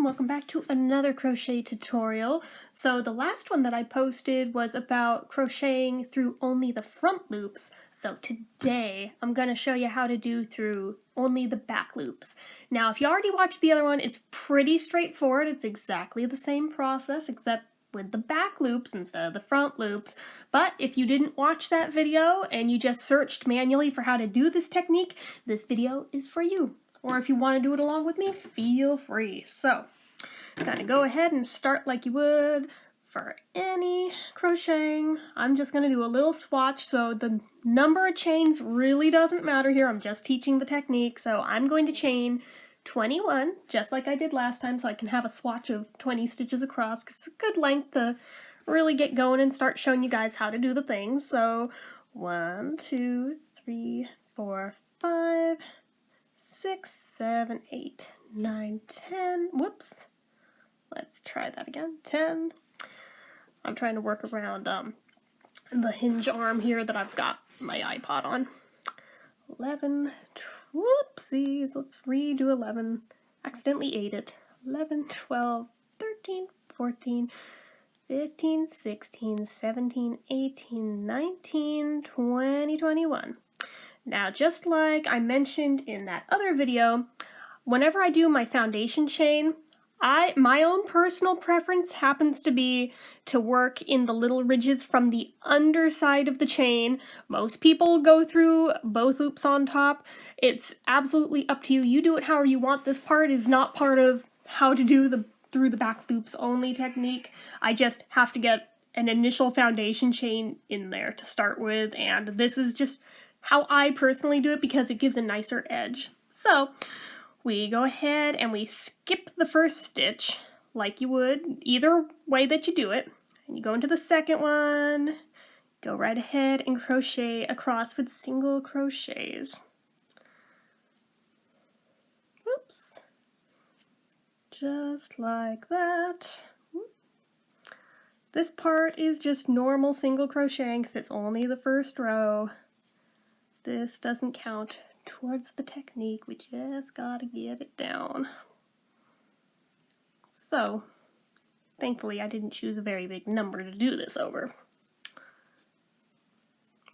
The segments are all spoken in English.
welcome back to another crochet tutorial. So the last one that I posted was about crocheting through only the front loops. So today I'm going to show you how to do through only the back loops. Now if you already watched the other one, it's pretty straightforward. It's exactly the same process except with the back loops instead of the front loops. But if you didn't watch that video and you just searched manually for how to do this technique, this video is for you. Or if you want to do it along with me, feel free. So, kind of go ahead and start like you would for any crocheting. I'm just going to do a little swatch, so the number of chains really doesn't matter here. I'm just teaching the technique, so I'm going to chain 21, just like I did last time, so I can have a swatch of 20 stitches across, because it's a good length to really get going and start showing you guys how to do the thing. So, 1, 2, 3, 4, 5, 6, 7, 8, 9, 10, whoops, let's try that again, 10, I'm trying to work around the hinge arm here that I've got my iPod on, 11, whoopsies, let's redo 11, accidentally ate it, 11, 12, 13, 14, 15, 16, 17, 18, 19, 20, 21. Now, just like I mentioned in that other video, whenever I do my foundation chain, my own personal preference happens to be to work in the little ridges from the underside of the chain. Most people go through both loops on top. It's absolutely up to you. You do it however you want. This part is not part of how to do the through the back loops only technique. I just have to get an initial foundation chain in there to start with, and this is just how I personally do it because it gives a nicer edge. So we go ahead and we skip the first stitch like you would either way that you do it, and you go into the second one, go right ahead and crochet across with single crochets. Whoops, just like that. This part is just normal single crocheting because it's only the first row. This doesn't count towards the technique, we just gotta get it down. So, thankfully I didn't choose a very big number to do this over.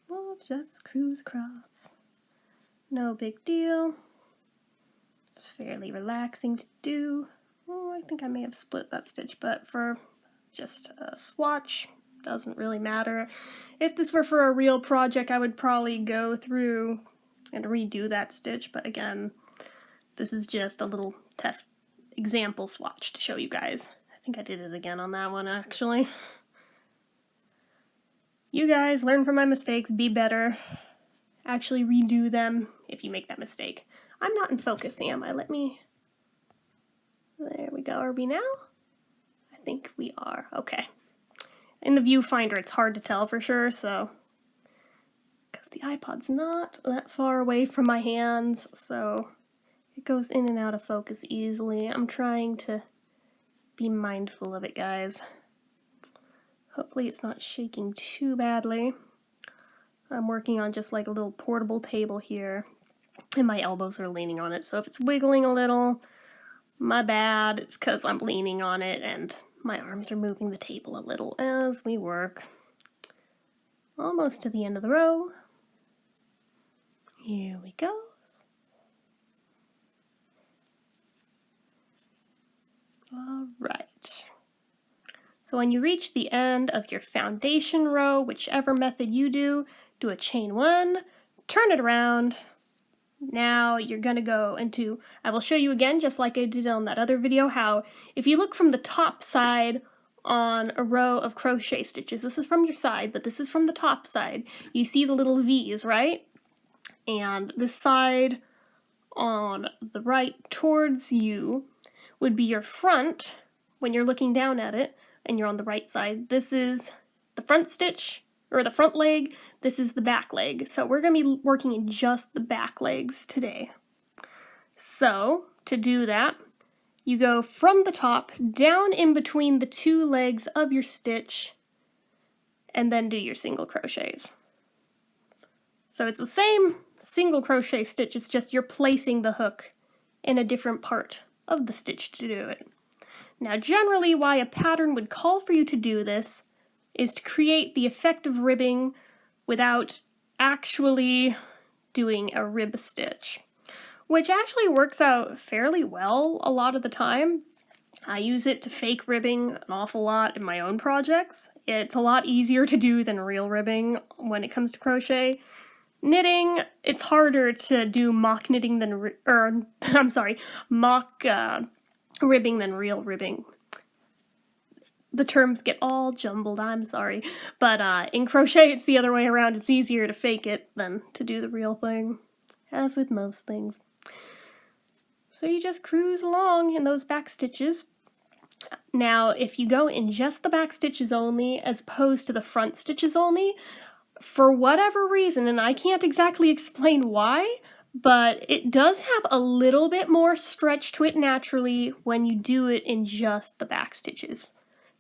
We'll just cruise across. No big deal. It's fairly relaxing to do. Oh, I think I may have split that stitch, but for just a swatch, doesn't really matter. If this were for a real project, I would probably go through and redo that stitch, but again, this is just a little test example swatch to show you guys. I think I did it again on that one, actually. You guys learn from my mistakes, be better, actually redo them if you make that mistake. I'm not in focus, am I? Let me... There we go. Are we now? I think we are. Okay. In the viewfinder, it's hard to tell for sure, so because the iPod's not that far away from my hands, so it goes in and out of focus easily. I'm trying to be mindful of it, guys. Hopefully it's not shaking too badly. I'm working on just like a little portable table here, and my elbows are leaning on it, so if it's wiggling a little, my bad. It's because I'm leaning on it and my arms are moving the table a little as we work. Almost to the end of the row. Here we go. Alright. So when you reach the end of your foundation row, whichever method you do a chain 1, turn it around. Now you're going to go into, I will show you again, just like I did on that other video, how if you look from the top side on a row of crochet stitches, this is from your side, but this is from the top side, you see the little V's, right? And this side on the right towards you would be your front when you're looking down at it, and you're on the right side. This is the front stitch, or the front leg, this is the back leg. So we're going to be working in just the back legs today. So, to do that, you go from the top down in between the two legs of your stitch, and then do your single crochets. So it's the same single crochet stitch, it's just you're placing the hook in a different part of the stitch to do it. Now generally why a pattern would call for you to do this is to create the effect of ribbing without actually doing a rib stitch, which actually works out fairly well a lot of the time. I use it to fake ribbing an awful lot in my own projects. It's a lot easier to do than real ribbing when it comes to crochet. Knitting, it's harder to do mock knitting than, mock ribbing than real ribbing. The terms get all jumbled, I'm sorry. But in crochet, it's the other way around. It's easier to fake it than to do the real thing, as with most things. So you just cruise along in those back stitches. Now, if you go in just the back stitches only, as opposed to the front stitches only, for whatever reason, and I can't exactly explain why, but it does have a little bit more stretch to it naturally when you do it in just the back stitches.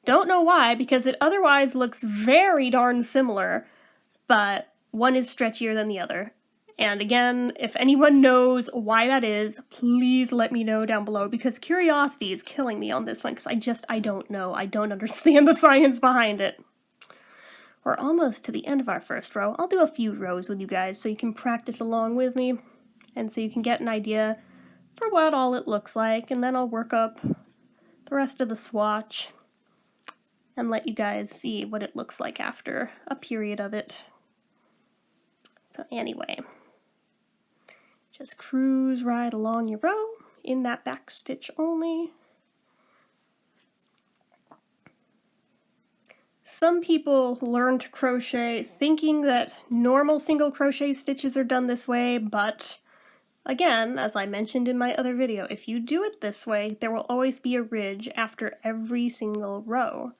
Don't know why, because it otherwise looks very darn similar, but one is stretchier than the other. And again, if anyone knows why that is, please let me know down below, because curiosity is killing me on this one, because I don't know. I don't understand the science behind it. We're almost to the end of our first row. I'll do a few rows with you guys so you can practice along with me, and so you can get an idea for what all it looks like, and then I'll work up the rest of the swatch and let you guys see what it looks like after a period of it. So anyway, just cruise right along your row in that back stitch only. Some people learn to crochet thinking that normal single crochet stitches are done this way, but again, as I mentioned in my other video, if you do it this way, there will always be a ridge after every single row.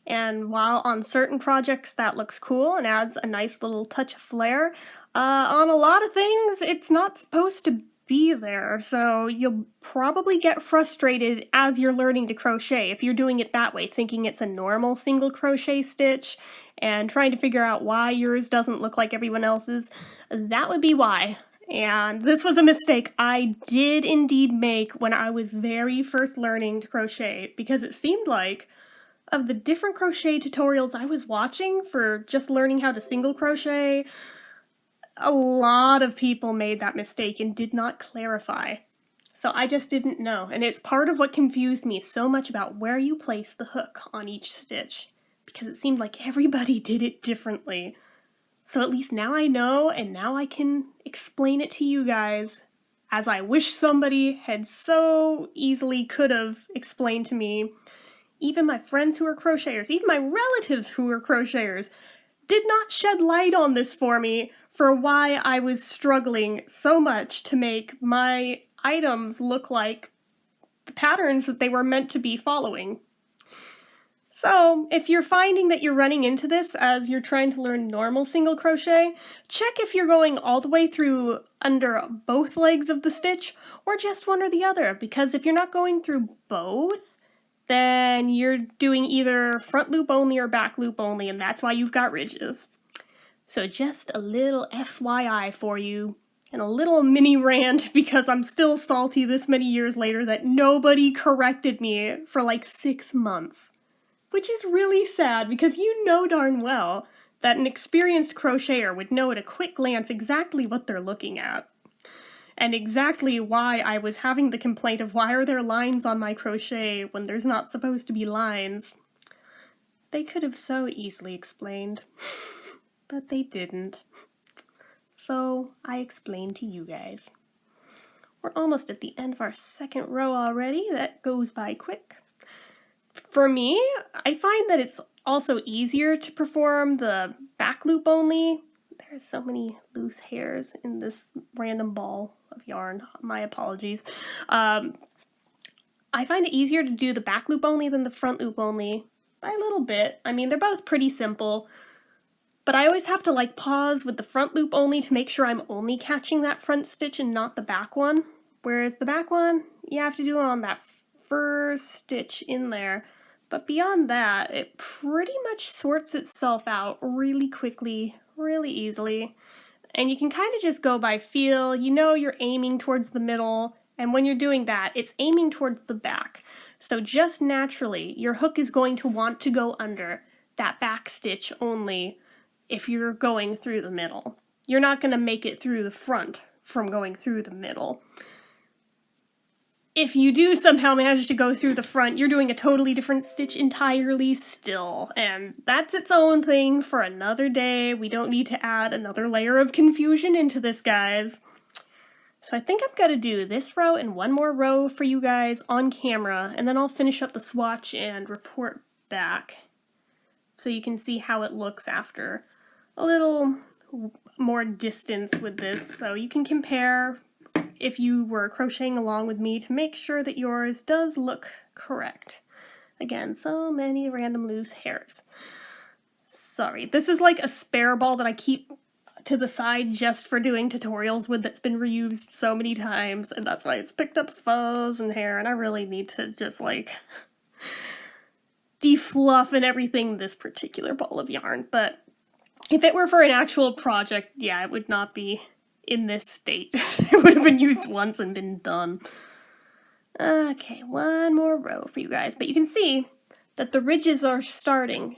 And while on certain projects that looks cool and adds a nice little touch of flair, on a lot of things it's not supposed to be there, so you'll probably get frustrated as you're learning to crochet if you're doing it that way, thinking it's a normal single crochet stitch and trying to figure out why yours doesn't look like everyone else's. That would be why. And this was a mistake I did indeed make when I was very first learning to crochet, because it seemed like of the different crochet tutorials I was watching for just learning how to single crochet, a lot of people made that mistake and did not clarify. So I just didn't know, and it's part of what confused me so much about where you place the hook on each stitch, because it seemed like everybody did it differently. So at least now I know, and now I can explain it to you guys, as I wish somebody had so easily could have explained to me. Even my friends who are crocheters, even my relatives who are crocheters, did not shed light on this for me, for why I was struggling so much to make my items look like the patterns that they were meant to be following. So, if you're finding that you're running into this as you're trying to learn normal single crochet, check if you're going all the way through under both legs of the stitch, or just one or the other, because if you're not going through both, then you're doing either front loop only or back loop only, and that's why you've got ridges. So just a little FYI for you, and a little mini rant because I'm still salty this many years later that nobody corrected me for like 6 months. Which is really sad, because you know darn well that an experienced crocheter would know at a quick glance exactly what they're looking at. And exactly why I was having the complaint of why are there lines on my crochet when there's not supposed to be lines. They could have so easily explained, but they didn't. So I explained to you guys. We're almost at the end of our second row already. That goes by quick. For me, I find that it's also easier to perform the back loop only. There's so many loose hairs in this random ball of yarn. My apologies. I find it easier to do the back loop only than the front loop only by a little bit. I mean, they're both pretty simple, but I always have to like pause with the front loop only to make sure I'm only catching that front stitch and not the back one. Whereas the back one, you have to do it on that first stitch in there. But beyond that, it pretty much sorts itself out really quickly, really easily. And you can kind of just go by feel. You know you're aiming towards the middle, and when you're doing that, it's aiming towards the back. So just naturally, your hook is going to want to go under that back stitch only if you're going through the middle. You're not going to make it through the front from going through the middle. If you do somehow manage to go through the front, you're doing a totally different stitch entirely still, and that's its own thing for another day. We don't need to add another layer of confusion into this, guys. So I think I'm gonna do this row and one more row for you guys on camera, and then I'll finish up the swatch and report back so you can see how it looks after a little more distance with this, so you can compare if you were crocheting along with me to make sure that yours does look correct. Again, so many random loose hairs. Sorry, this is like a spare ball that I keep to the side just for doing tutorials with that's been reused so many times, and that's why it's picked up fuzz and hair, and I really need to just like defluff and everything this particular ball of yarn. But if it were for an actual project, yeah, it would not be in this state. It would have been used once and been done. Okay, one more row for you guys, but you can see that the ridges are starting.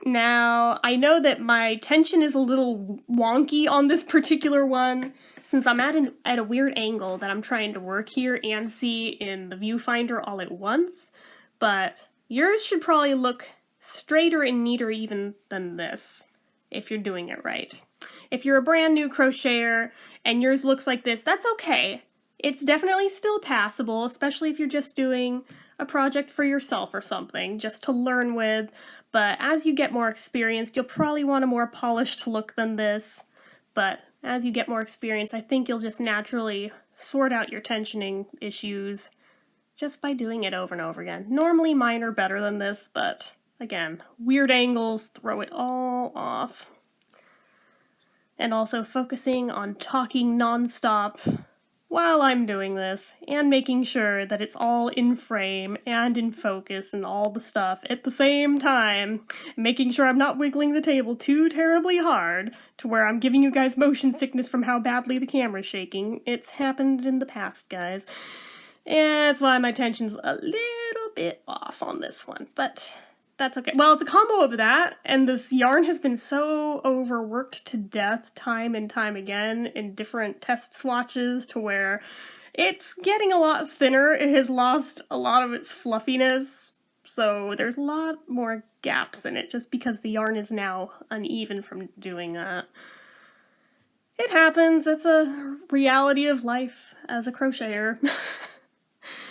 Now, I know that my tension is a little wonky on this particular one, since I'm at a weird angle that I'm trying to work here and see in the viewfinder all at once, but yours should probably look straighter and neater even than this, if you're doing it right. If you're a brand new crocheter and yours looks like this, that's okay. It's definitely still passable, especially if you're just doing a project for yourself or something, just to learn with. But as you get more experienced, you'll probably want a more polished look than this. But as you get more experience, I think you'll just naturally sort out your tensioning issues just by doing it over and over again. Normally mine are better than this, but again, weird angles throw it all off. And also focusing on talking non-stop while I'm doing this, and making sure that it's all in frame and in focus and all the stuff at the same time, making sure I'm not wiggling the table too terribly hard to where I'm giving you guys motion sickness from how badly the camera's shaking. It's happened in the past, guys. And that's why my tension's a little bit off on this one, but that's okay. Well, it's a combo of that, and this yarn has been so overworked to death time and time again in different test swatches to where it's getting a lot thinner. It has lost a lot of its fluffiness, so there's a lot more gaps in it just because the yarn is now uneven from doing that. It happens. It's a reality of life as a crocheter.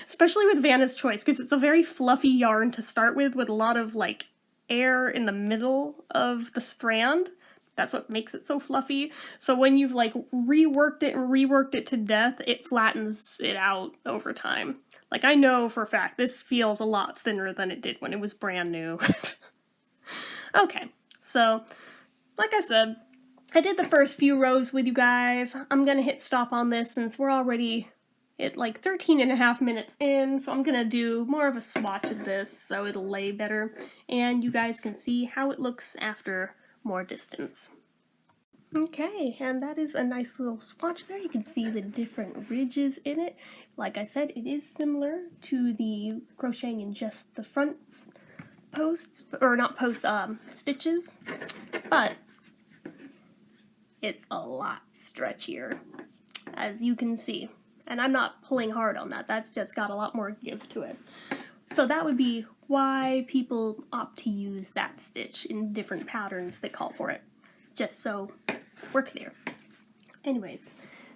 Especially with Vanna's Choice, because it's a very fluffy yarn to start with a lot of, like, air in the middle of the strand. That's what makes it so fluffy. So when you've, like, reworked it to death, it flattens it out over time. Like, I know for a fact this feels a lot thinner than it did when it was brand new. Okay, so, like I said, I did the first few rows with you guys. I'm gonna hit stop on this since we're already at like 13.5 minutes in, so I'm gonna do more of a swatch of this so it'll lay better and you guys can see how it looks after more distance. Okay, and that is a nice little swatch there. You can see the different ridges in it. Like I said, it is similar to the crocheting in just the front posts, or not posts, stitches, but it's a lot stretchier, as you can see. And I'm not pulling hard on that, that's just got a lot more give to it. So that would be why people opt to use that stitch in different patterns that call for it. Just so we're clear. Anyways,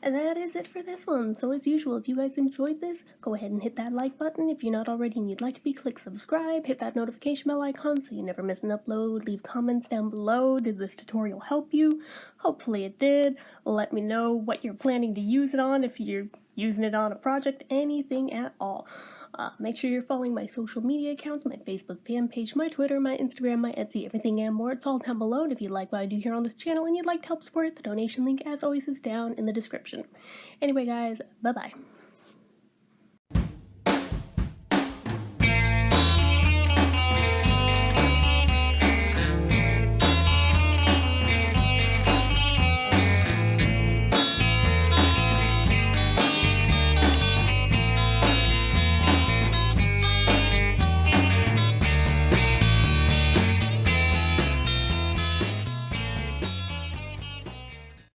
and that is it for this one. So as usual, if you guys enjoyed this, go ahead and hit that like button. If you're not already and you'd like to be, click subscribe, hit that notification bell icon so you never miss an upload. Leave comments down below. Did this tutorial help you? Hopefully it did. Let me know what you're planning to use it on, if you're using it on a project, anything at all. Make sure you're following my social media accounts, my Facebook fan page, my Twitter, my Instagram, my Etsy, everything and more. It's all down below, and if you like what I do here on this channel and you'd like to help support it, the donation link, as always, is down in the description. Anyway, guys, bye-bye.